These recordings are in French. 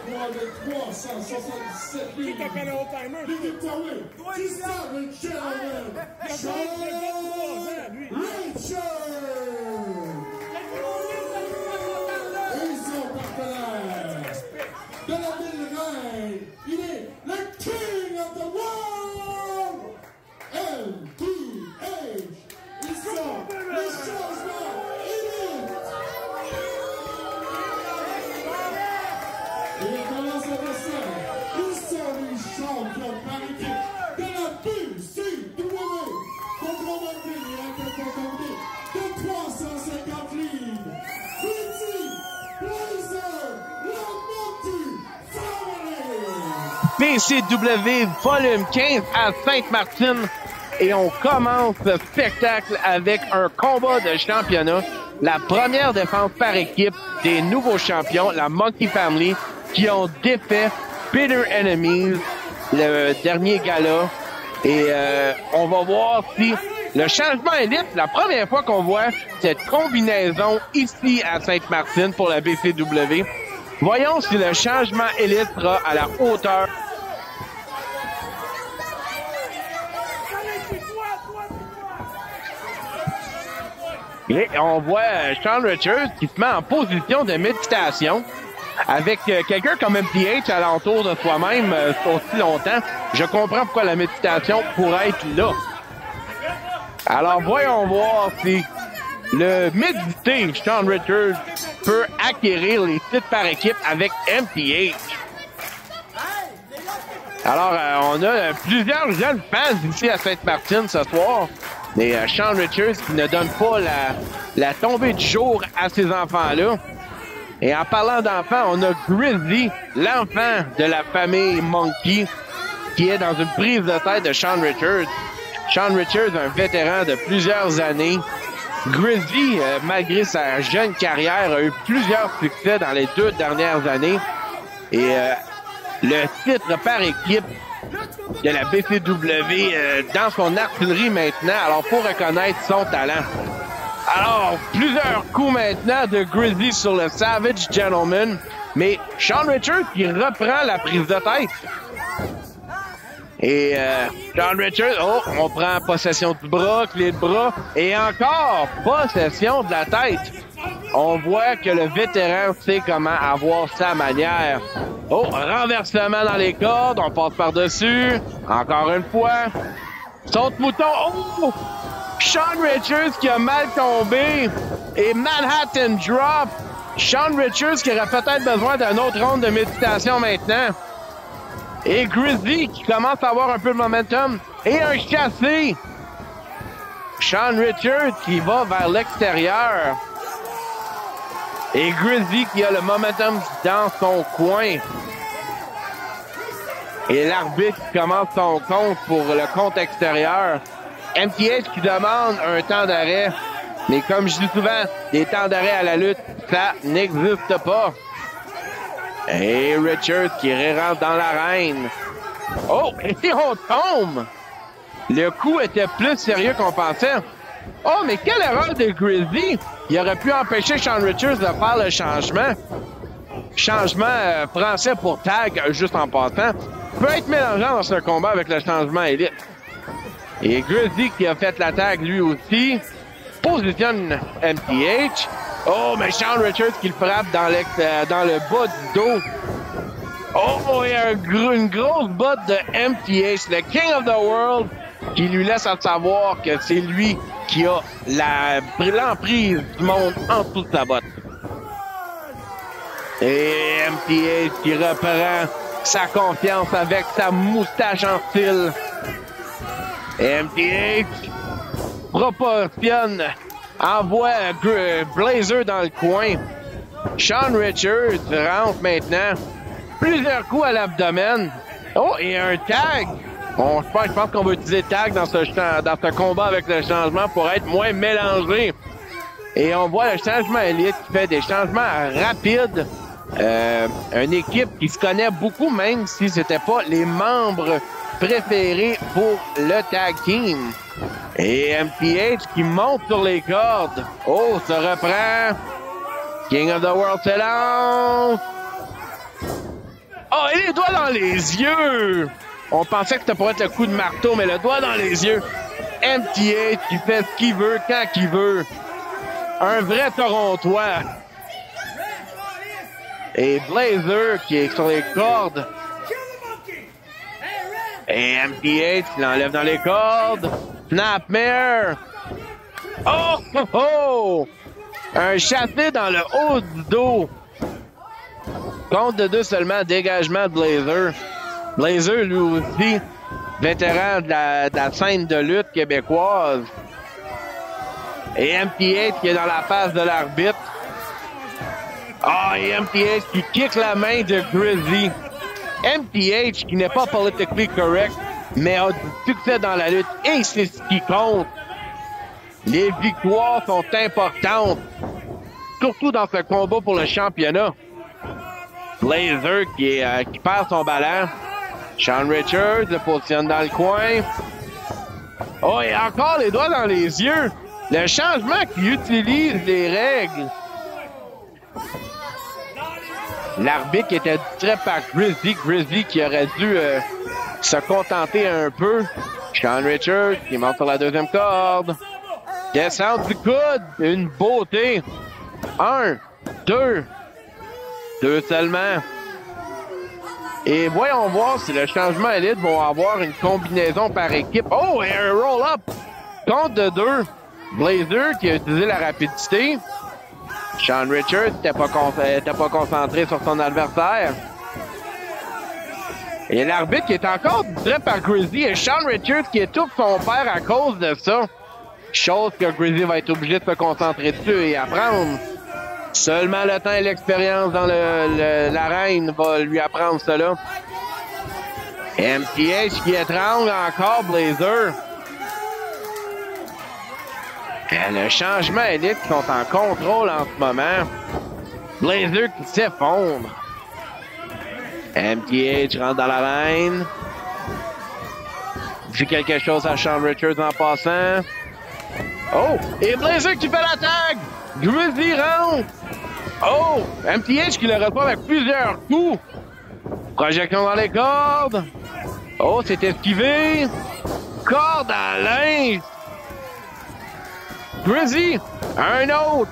pour avec 377 livres. Victory, distinguished gentleman, Sean Richards. Et son partenaire de la ville de Rennes, il est le King of the World, MPH. Ils sont les changements élites. Et dans son dessin, ils sont les champions par équipe de la BCW. Compromettés et intercontendés de 350 livres. Pretty Blazer, la Monty BCW Family. volume 15 à Sainte-Martine. Et on commence le spectacle avec un combat de championnat. La première défense par équipe des nouveaux champions, la Monkey Family, qui ont défait Bitter Enemies, le dernier gala. Et on va voir si le changement élite, la première fois qu'on voit cette combinaison ici à Sainte-Martine pour la BCW. Voyons si le changement élite sera à la hauteur. Et on voit Sean Richards qui se met en position de méditation avec quelqu'un comme MPH alentour de soi-même aussi longtemps. Je comprends pourquoi la méditation pourrait être là. Alors voyons voir si le médité Sean Richards peut acquérir les titres par équipe avec MPH. Alors on a plusieurs jeunes fans ici à Sainte-Martine ce soir. Mais Sean Richards qui ne donne pas la tombée du jour à ces enfants-là. Et en parlant d'enfants, on a Grizzly, l'enfant de la famille Monkey, qui est dans une prise de tête de Sean Richards. Sean Richards, un vétéran de plusieurs années. Grizzly, malgré sa jeune carrière, a eu plusieurs succès dans les 2 dernières années. Et le titre par équipe de la BCW dans son artillerie maintenant. Alors, faut reconnaître son talent. Alors, plusieurs coups maintenant de Grizzly sur le Savage Gentleman. Mais Sean Richards qui reprend la prise de tête. Et Sean Richards, oh, on prend possession du bras, clé de bras. Et encore, possession de la tête. On voit que le vétéran sait comment avoir sa manière. Oh, renversement dans les cordes, on passe par-dessus. Encore une fois. Saute mouton. Oh! Sean Richards qui a mal tombé. Et Manhattan Drop. Sean Richards qui aurait peut-être besoin d'un autre round de méditation maintenant. Et Grizzly qui commence à avoir un peu de momentum. Et un chassé. Sean Richards qui va vers l'extérieur. Et Grizzly qui a le momentum dans son coin. Et l'arbitre qui commence son compte pour le compte extérieur. MTH qui demande un temps d'arrêt. Mais comme je dis souvent, des temps d'arrêt à la lutte, ça n'existe pas. Et Richards qui rentre dans l'arène. Oh, et on tombe! Le coup était plus sérieux qu'on pensait. Oh, mais quelle erreur de Grizzly! Il aurait pu empêcher Sean Richards de faire le changement. Changement français pour tag, juste en passant, peut être mélangeant dans ce combat avec le changement élite. Et Grizzly qui a fait la tag lui aussi. Positionne MTH. Oh, mais Sean Richards qui le frappe dans le bas du dos. Oh, et une grosse botte de MTH, le King of the World, qui lui laisse à savoir que c'est lui qui a l'emprise du monde en dessous de sa botte. Et MTH qui reprend sa confiance avec sa moustache en style. Et MTH proportionne, envoie Blazer dans le coin. Sean Richards rentre maintenant. Plusieurs coups à l'abdomen. Oh, et un tag. Bon, je pense qu'on va utiliser tag dans ce combat avec le changement pour être moins mélangé. Et on voit le changement élite qui fait des changements rapides. Une équipe qui se connaît beaucoup, même si c'était pas les membres préférés pour le tag team. Et MPH qui monte sur les cordes. Oh, se reprend. King of the World s'élance. dans les yeux! On pensait que c'était pour être le coup de marteau, mais le doigt dans les yeux. MTH qui fait ce qu'il veut, quand qu'il veut. Un vrai Torontois. Et Blazer qui est sur les cordes. Et MTH qui l'enlève dans les cordes. Snapmare. Oh, oh, oh! Un chassé dans le haut du dos. Compte de 2 seulement, dégagement de Blazer. Blazer, lui aussi, vétéran de la scène de lutte québécoise. Et MTH qui est dans la face de l'arbitre. Ah, et MTH qui kick la main de Grizzly. MTH qui n'est pas politically correct, mais a du succès dans la lutte et c'est ce qui compte. Les victoires sont importantes, surtout dans ce combat pour le championnat. Blazer qui perd son ballon. Sean Richards le positionne dans le coin. Oh, et encore les doigts dans les yeux. Le changement qui utilise les règles. L'arbitre qui était distrait par Grizzly. Grizzly qui aurait dû se contenter un peu. Sean Richards qui monte sur la deuxième corde. Descente du coude. Une beauté. 1, 2. 2 seulement. Et voyons voir si le changement élite vont avoir une combinaison par équipe. Oh, et un roll-up. Compte de 2. Blazer qui a utilisé la rapidité. Sean Richards n'était pas concentré sur son adversaire. Et l'arbitre qui est encore distrait par Grizzly et Sean Richards qui étouffe son père à cause de ça. Chose que Grizzly va être obligé de se concentrer dessus et apprendre. Seulement le temps et l'expérience dans l'arène va lui apprendre cela. MTH qui étrangle encore Blazer. Et le changement élite qui sont en contrôle en ce moment. Blazer qui s'effondre. MTH rentre dans l'arène. Dit quelque chose à Sean Richards en passant. Oh! Et Blazer qui fait la tag! Grizzly rentre! Oh! MTH qui le reprend avec plusieurs coups. Projection dans les cordes. Oh, c'est esquivé. Corde à linge. Grizzly, un autre.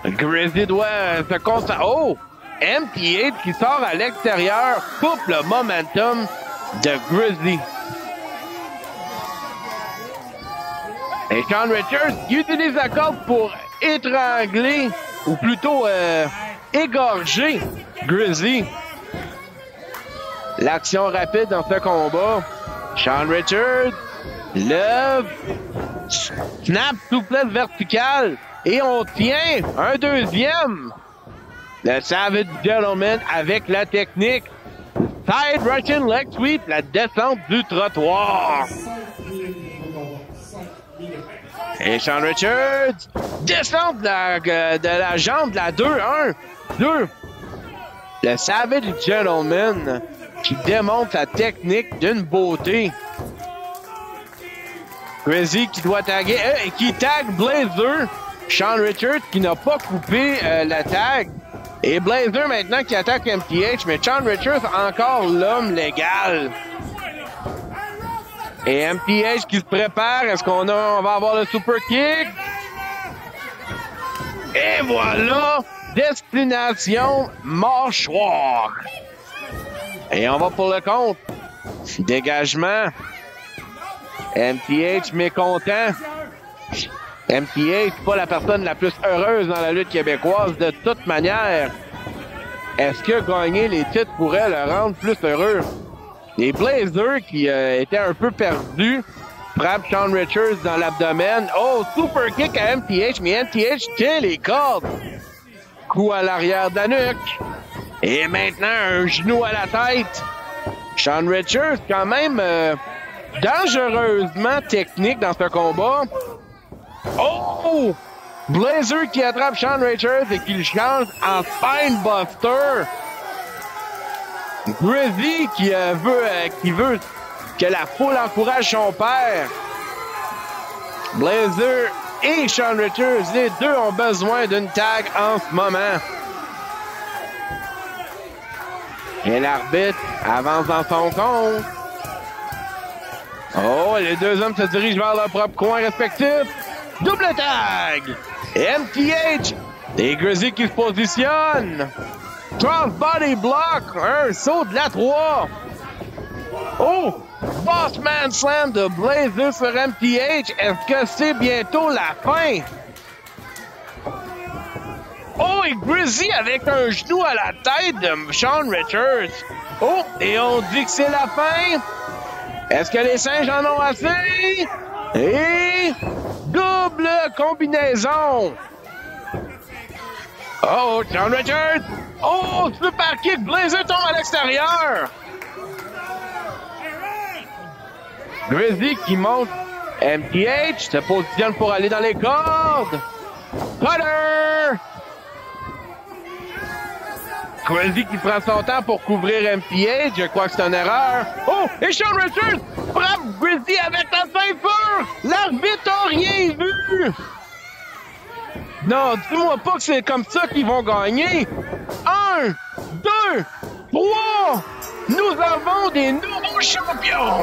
Grizzly doit se concentrer. Oh! MTH qui sort à l'extérieur coupe le momentum de Grizzly. Et Sean Richards qui utilise la corde pour étrangler, ou plutôt égorger Grizzly. L'action rapide dans ce combat. Sean Richards lève, snap, souplesse verticale, et on tient un deuxième. Le Savage Gentleman avec la technique. Side Russian Leg Sweep, la descente du trottoir. Et Sean Richards, descente de la jambe de la 2-1. 2. Le Savage Gentleman qui démontre la technique d'une beauté. Grizzly qui doit taguer, et qui tag Blazer. Sean Richards qui n'a pas coupé la tag. Et Blazer maintenant qui attaque MTH, mais Sean Richards encore l'homme légal. Et MTH qui se prépare. Est-ce qu'on va avoir le super kick? Et voilà! Destination mâchoire. Et on va pour le compte. Dégagement. MTH mécontent. MTH, pas la personne la plus heureuse dans la lutte québécoise de toute manière. Est-ce que gagner les titres pourrait le rendre plus heureux? Les Blazers qui étaient un peu perdus frappent Sean Richards dans l'abdomen. Oh, super kick à MTH, mais MTH tient les cordes. Coup à l'arrière de la nuque. Et maintenant, un genou à la tête. Sean Richards, quand même dangereusement technique dans ce combat. Oh! Blazer qui attrape Sean Richards et qui le change en Spinebuster. Grizzly qui veut que la foule encourage son père. Blazer et Sean Richards, les deux ont besoin d'une tag en ce moment. Et l'arbitre avance dans son compte. Oh, les deux hommes se dirigent vers leur propre coin respectif. Double tag! MTH! Les Grizzlies qui se positionnent. Crossbody block. Un saut de la 3. Oh! Bossman Slam de Blazer sur MTH. Est-ce que c'est bientôt la fin? Oh, et Grizzly avec un genou à la tête de Sean Richards. Oh, et on dit que c'est la fin. Est-ce que les singes en ont assez? Et double combinaison. Oh, Sean Richards. Oh, super kick. Blazer tombe à l'extérieur. Grizzly qui monte. MTH se positionne pour aller dans les cordes. Cutter! Grizzly qui prend son temps pour couvrir MTH. Je crois que c'est une erreur. Oh! Et Sean Richards frappe Grizzly avec la ceinture! L'arbitre n'a rien vu! Non, dis-moi pas que c'est comme ça qu'ils vont gagner. 1, 2, 3! Nous avons des nouveaux champions!